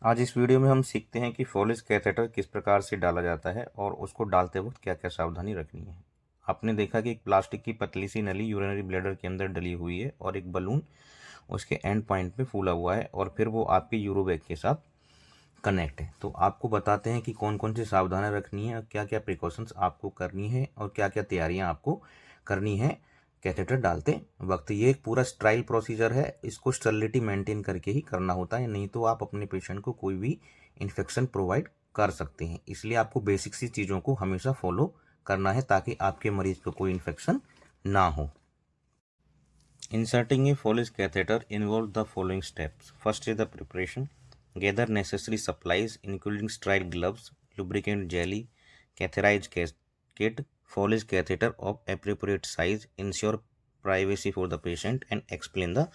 आज इस वीडियो में हम सीखते हैं कि फोलिस कैथेटर किस प्रकार से डाला जाता है और उसको डालते वक्त क्या क्या सावधानी रखनी है। आपने देखा कि एक प्लास्टिक की पतली सी नली यूरिनरी ब्लैडर के अंदर डली हुई है और एक बलून उसके एंड पॉइंट पे फूला हुआ है और फिर वो आपके यूरो बैग के साथ कनेक्ट है। तो आपको बताते हैं कि कौन कौन सी सावधानियाँ रखनी है और क्या क्या प्रिकॉशंस आपको करनी है और क्या क्या तैयारियाँ आपको करनी है कैथेटर डालते वक्त। ये एक पूरा स्ट्राइल प्रोसीजर है, इसको स्टेरिलिटी मेंटेन करके ही करना होता है, नहीं तो आप अपने पेशेंट को कोई भी इन्फेक्शन प्रोवाइड कर सकते हैं। इसलिए आपको बेसिक सी चीज़ों को हमेशा फॉलो करना है ताकि आपके मरीज को कोई इन्फेक्शन ना हो। Inserting a Foley's catheter involves the following steps. First is the preparation. Gather necessary supplies including sterile gloves, lubricant jelly, catheterized kit, Foley's catheter of appropriate size, ensure privacy for the patient and explain the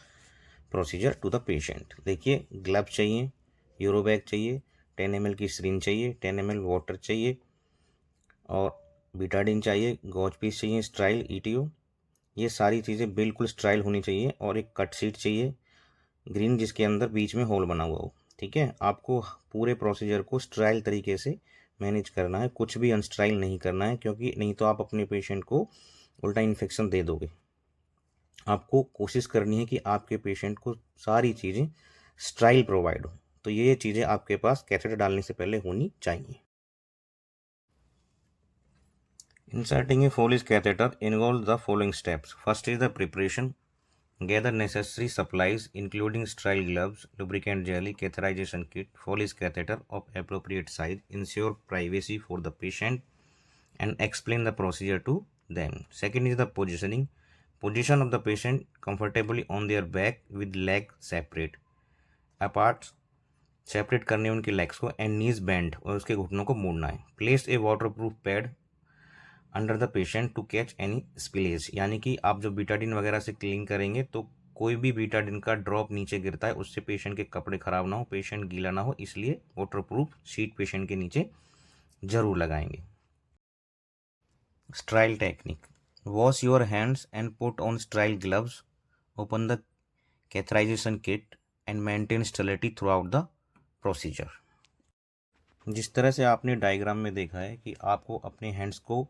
procedure to the patient। देखिए, glove चाहिए, euro bag चाहिए, 10 ml की syringe चाहिए, 10 ml water चाहिए और Betadine चाहिए, gauge piece चाहिए, स्ट्राइल ETO. ये सारी चीज़ें बिल्कुल स्ट्राइल होनी चाहिए और एक कट शीट चाहिए ग्रीन जिसके अंदर बीच में होल बना हुआ हो। ठीक है, आपको पूरे प्रोसीजर को स्ट्राइल तरीके से मैनेज करना है, कुछ भी अनस्ट्राइल नहीं करना है, क्योंकि नहीं तो आप अपने पेशेंट को उल्टा इन्फेक्शन दे दोगे। आपको कोशिश करनी है कि आपके पेशेंट को सारी चीज़ें स्ट्राइल प्रोवाइड हो। तो ये चीज़ें आपके पास कैथेटर डालने से पहले होनी चाहिए। Inserting a Foley's catheter involves the following steps. First is the preparation. Gather necessary supplies including sterile gloves, lubricant jelly, catheterization kit, Foley's catheter of appropriate size, ensure privacy for the patient and explain the procedure to them. Second is the positioning. Position of the patient comfortably on their back with leg separate apart, separate करने उनके legs को and knees bend और उसके घुटनों को मोड़ना है। Place a waterproof pad under the patient to catch any spillage, यानी कि आप जो बीटाडिन वगैरह से क्लीन करेंगे तो कोई भी बीटाडिन का ड्रॉप नीचे गिरता है उससे पेशेंट के कपड़े खराब ना हो, पेशेंट गीला ना हो, इसलिए वाटरप्रूफ शीट पेशेंट के नीचे जरूर लगाएंगे। स्ट्राइल technique. Wash your hands and put on स्ट्राइल gloves, open the catheterisation kit and maintain sterility through out the procedure. जिस तरह से आपने डायग्राम में देखा है कि आपको अपने हैंड्स को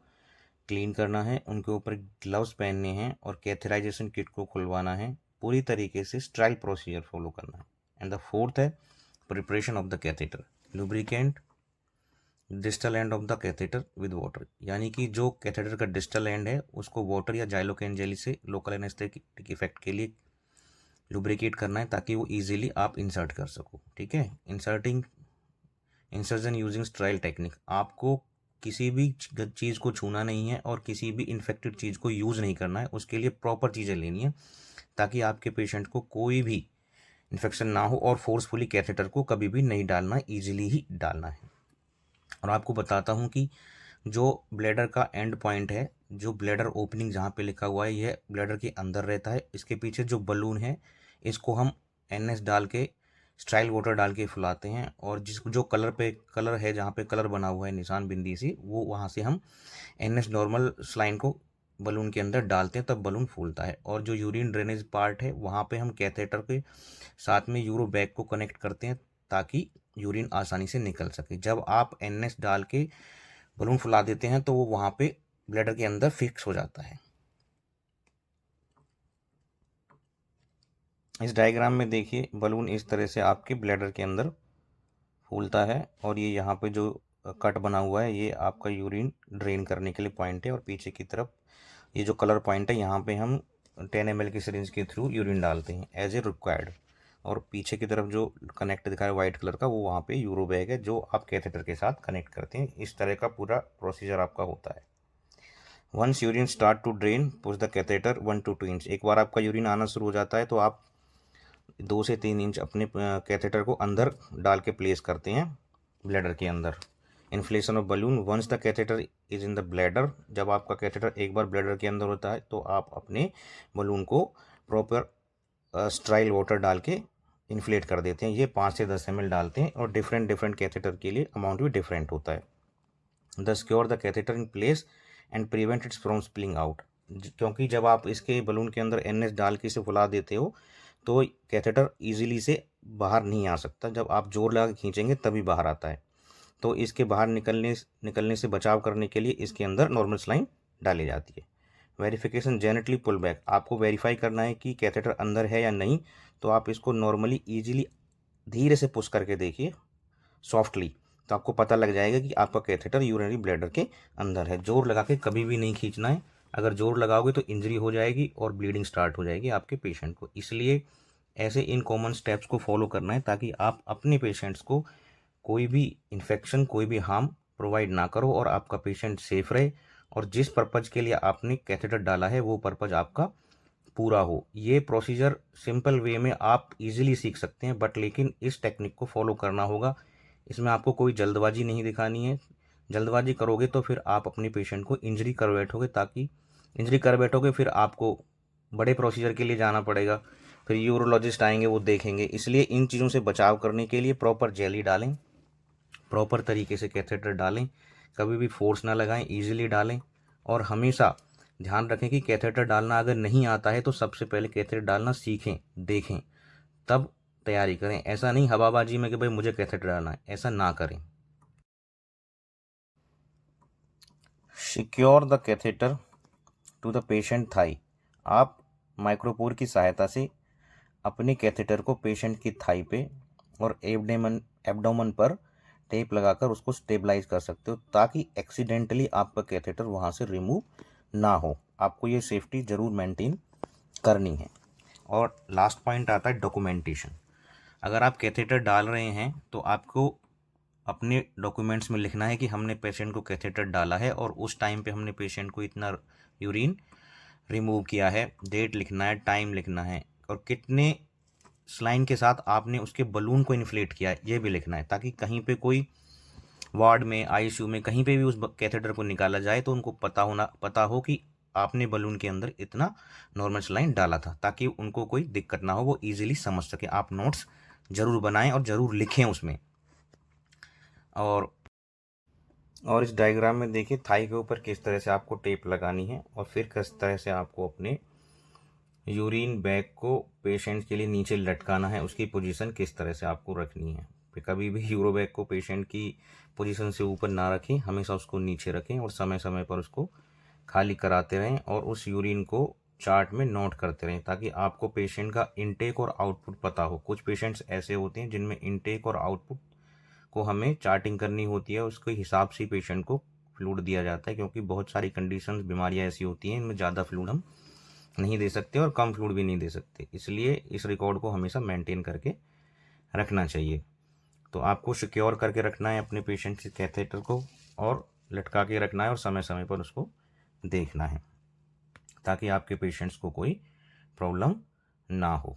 क्लीन करना है, उनके ऊपर ग्लव्स पहनने हैं और कैथेराइजेशन किट को खुलवाना है, पूरी तरीके से स्ट्राइल प्रोसीजर फॉलो करना है। एंड द फोर्थ है preparation of the catheter, lubricant distal end of the catheter with water, यानी कि जो कैथेटर का डिस्टल एंड है उसको वाटर या जाइलोकेन जेली से लोकल एनेस्थेटिक इफेक्ट के लिए लुब्रिकेट करना है ताकि वो इजीली आप इंसर्ट कर सको। ठीक है, इंसर्जन यूजिंग स्ट्राइल टेक्निक। आपको किसी भी चीज़ को छूना नहीं है और किसी भी इन्फेक्टेड चीज़ को यूज़ नहीं करना है, उसके लिए प्रॉपर चीज़ें लेनी है ताकि आपके पेशेंट को कोई भी इन्फेक्शन ना हो, और फोर्सफुली कैथेटर को कभी भी नहीं डालना, ईजिली ही डालना है। और आपको बताता हूँ कि जो ब्लैडर का एंड पॉइंट है, जो ब्लैडर ओपनिंग जहाँ पे लिखा हुआ है, यह ब्लैडर के अंदर रहता है। इसके पीछे जो बलून है इसको हम एनएस डाल के स्ट्राइल वाटर डाल के फुलाते हैं और जो कलर है, जहाँ पे कलर बना हुआ है निशान बिंदी सी, वो वहाँ से हम एनएस नॉर्मल स्लाइन को बलून के अंदर डालते हैं, तब बलून फूलता है। और जो यूरिन ड्रेनेज पार्ट है वहाँ पे हम कैथेटर के साथ में यूरो बैग को कनेक्ट करते हैं ताकि यूरिन आसानी से निकल सके। जब आप एनएस डाल के बलून फुला देते हैं तो वो वहाँ पे ब्लैडर के अंदर फिक्स हो जाता है। इस डायग्राम में देखिए, बलून इस तरह से आपके ब्लैडर के अंदर फूलता है और ये यहाँ पे जो कट बना हुआ है ये आपका यूरिन ड्रेन करने के लिए पॉइंट है, और पीछे की तरफ ये जो कलर पॉइंट है यहाँ पे हम 10 ml की सिरिंज के थ्रू यूरिन डालते हैं एज ए रिक्वायर्ड। और पीछे की तरफ जो कनेक्ट दिखा है वाइट कलर का, वो वहाँ पे यूरो बैग है जो आप कैथेटर के साथ कनेक्ट करते हैं। इस तरह का पूरा प्रोसीजर आपका होता है। Once urine start to drain, push the catheter 1 to 2 inch. एक बार आपका यूरिन आना शुरू हो जाता है तो आप 2 से 3 इंच अपने कैथेटर को अंदर डाल के प्लेस करते हैं ब्लैडर के अंदर। Inflation of balloon, once the catheter is in the bladder, जब आपका कैथेटर एक बार ब्लैडर के अंदर होता है तो आप अपने बलून को प्रॉपर स्ट्राइल वाटर डाल के इन्फ्लेट कर देते हैं। ये 5 से 10 ml डालते हैं और डिफरेंट कैथेटर के लिए अमाउंट भी डिफरेंट होता है। The secure the catheter in place and prevent it's from spilling out, क्योंकि जब आप इसके बलून के अंदर एनएस डाल के इसे फुला देते हो तो कैथेटर ईजिली से बाहर नहीं आ सकता, जब आप ज़ोर लगा के खींचेंगे तभी बाहर आता है। तो इसके बाहर निकलने से बचाव करने के लिए इसके अंदर नॉर्मल सलाइन डाली जाती है। वेरिफिकेशन जेनेटली पुल बैक, आपको वेरीफाई करना है कि कैथेटर अंदर है या नहीं, तो आप इसको नॉर्मली ईजिली धीरे से पुश करके देखिए, सॉफ्टली, तो आपको पता लग जाएगा कि आपका कैथेटर यूरिनरी ब्लैडर के अंदर है। जोर लगा के कभी भी नहीं खींचना है, अगर जोर लगाओगे तो इंजरी हो जाएगी और ब्लीडिंग स्टार्ट हो जाएगी आपके पेशेंट को। इसलिए ऐसे इन कॉमन स्टेप्स को फॉलो करना है ताकि आप अपने पेशेंट्स को कोई भी इन्फेक्शन, कोई भी हार्म प्रोवाइड ना करो और आपका पेशेंट सेफ रहे, और जिस पर्पज़ के लिए आपने कैथेटर डाला है वो पर्पज़ आपका पूरा हो। ये प्रोसीजर सिंपल वे में आप इजीली सीख सकते हैं, बट लेकिन इस टेक्निक को फॉलो करना होगा। इसमें आपको कोई जल्दबाजी नहीं दिखानी है। जल्दबाजी करोगे तो फिर आप अपने पेशेंट को इंजरी कर बैठोगे, फिर आपको बड़े प्रोसीजर के लिए जाना पड़ेगा, फिर यूरोलॉजिस्ट आएंगे, वो देखेंगे। इसलिए इन चीज़ों से बचाव करने के लिए प्रॉपर जेली डालें, प्रॉपर तरीके से कैथेटर डालें, कभी भी फोर्स ना लगाएं, इजीली डालें। और हमेशा ध्यान रखें कि कैथेटर डालना अगर नहीं आता है तो सबसे पहले कैथेटर डालना सीखें, देखें, तब तैयारी करें। ऐसा नहीं हवाबाजी में कि भाई मुझे कैथेटर डालना है, ऐसा ना करें। Secure the catheter to the patient thigh, आप माइक्रोपोर की सहायता से अपने कैथेटर को पेशेंट की थाई पे और एब्डोमन पर टेप लगाकर उसको स्टेबलाइज कर सकते हो, ताकि एक्सीडेंटली आपका कैथेटर वहाँ से रिमूव ना हो। आपको ये सेफ्टी ज़रूर मेंटेन करनी है। और लास्ट पॉइंट आता है डॉक्यूमेंटेशन। अगर आप कैथेटर डाल रहे हैं तो आपको अपने डॉक्यूमेंट्स में लिखना है कि हमने पेशेंट को कैथेटर डाला है और उस टाइम पे हमने पेशेंट को इतना यूरिन रिमूव किया है, डेट लिखना है, टाइम लिखना है, और कितने स्लाइन के साथ आपने उसके बलून को इन्फ्लेट किया है ये भी लिखना है, ताकि कहीं पे कोई वार्ड में, आईसीयू में, कहीं पे भी उस कैथेटर को निकाला जाए तो उनको पता हो कि आपने बलून के अंदर इतना नॉर्मल सलाइन डाला था, ताकि उनको कोई दिक्कत ना हो, वो इजीली समझ सके। आप नोट्स ज़रूर बनाएं और ज़रूर लिखें उसमें। और इस डायग्राम में देखिए थाई के ऊपर किस तरह से आपको टेप लगानी है और फिर किस तरह से आपको अपने यूरिन बैग को पेशेंट के लिए नीचे लटकाना है, उसकी पोजीशन किस तरह से आपको रखनी है। कभी भी यूरो बैग को पेशेंट की पोजीशन से ऊपर ना रखें, हमेशा उसको नीचे रखें और समय समय पर उसको खाली कराते रहें और उस यूरिन को चार्ट में नोट करते रहें, ताकि आपको पेशेंट का इनटेक और आउटपुट पता हो। कुछ पेशेंट्स ऐसे होते हैं जिनमें इनटेक और आउटपुट को हमें चार्टिंग करनी होती है, उसके हिसाब से पेशेंट को फ्लूइड दिया जाता है, क्योंकि बहुत सारी कंडीशंस, बीमारियां ऐसी होती हैं इनमें ज़्यादा फ्लूइड हम नहीं दे सकते और कम फ्लूइड भी नहीं दे सकते। इसलिए इस रिकॉर्ड को हमेशा मेंटेन करके रखना चाहिए। तो आपको सिक्योर करके रखना है अपने पेशेंट के कैथेटर को और लटका के रखना है और समय समय पर उसको देखना है, ताकि आपके पेशेंट्स को कोई प्रॉब्लम ना हो।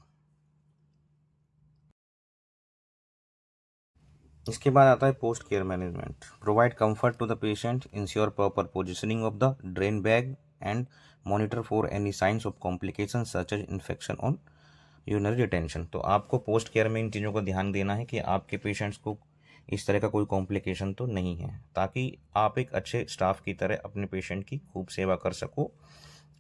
इसके बाद आता है post care management. Provide comfort to the patient, ensure proper positioning of the drain bag and monitor for any signs of complication such as infection on urinary retention. तो आपको पोस्ट केयर में इन चीज़ों का ध्यान देना है कि आपके पेशेंट्स को इस तरह का कोई कॉम्प्लिकेशन तो नहीं है, ताकि आप एक अच्छे स्टाफ की तरह अपने पेशेंट की खूब सेवा कर सको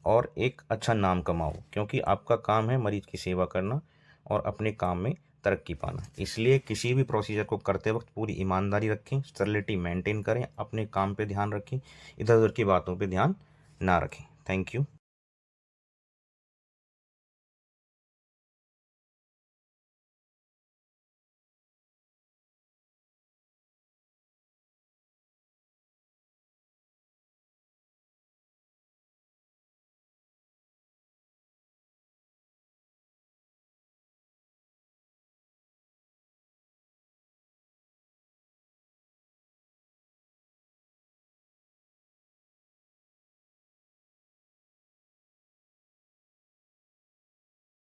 और एक अच्छा नाम कमाओ, क्योंकि आपका काम है मरीज की सेवा करना और अपने काम में तरक्की पाना। इसलिए किसी भी प्रोसीजर को करते वक्त पूरी ईमानदारी रखें, स्टेरिलिटी मेंटेन करें, अपने काम पे ध्यान रखें, इधर उधर की बातों पे ध्यान ना रखें। Thank you.